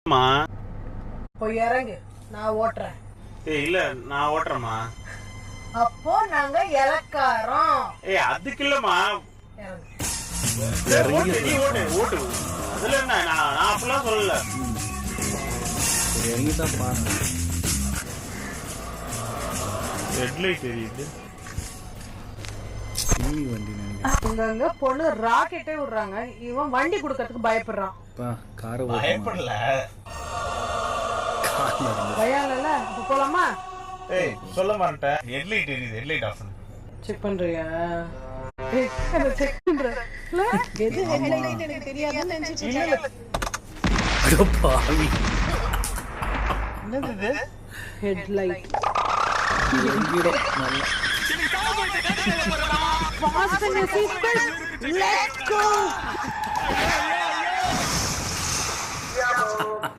மா போய் இறங்கு, நான் ஓட்டுறேன். இல்ல நான் ஓட்டுறேம்மா. அப்போ நாங்க இலக்காரோம். அதுக்கு இல்லம்மா. இறங்கு. நீ ஓட்டு ஓட்டு. அதுல என்ன, நான் அப்படிலாம் சொல்லல. இறங்கிதான் பாருங்க. ஹெட்லைட் தெரியுது. டிவி வண்டி நினைக்கிறேன். அங்கங்க பொண்ணு ராக்கெட்டே விடுறாங்க, இவன் வண்டி கொடுக்கறதுக்கு பயப்படுறான். காரை பயப்படல. பயம் இல்ல, இப்ப போலாமா? சொல்ல மாட்டேன். ஹெட்லைட் தெரியுது, ஹெட்லைட் ஆஃப் பண்ணு. செக் பண்றியா? செக் பண்றேன். எது ஹெட்லைட் எனக்கு தெரியாதுன்னு நினைச்சிட்டு அட பாவி. என்னது ஹெட்லைட். இறங்கிடும் நல்லா. Fasten your seatbelt. Let's go.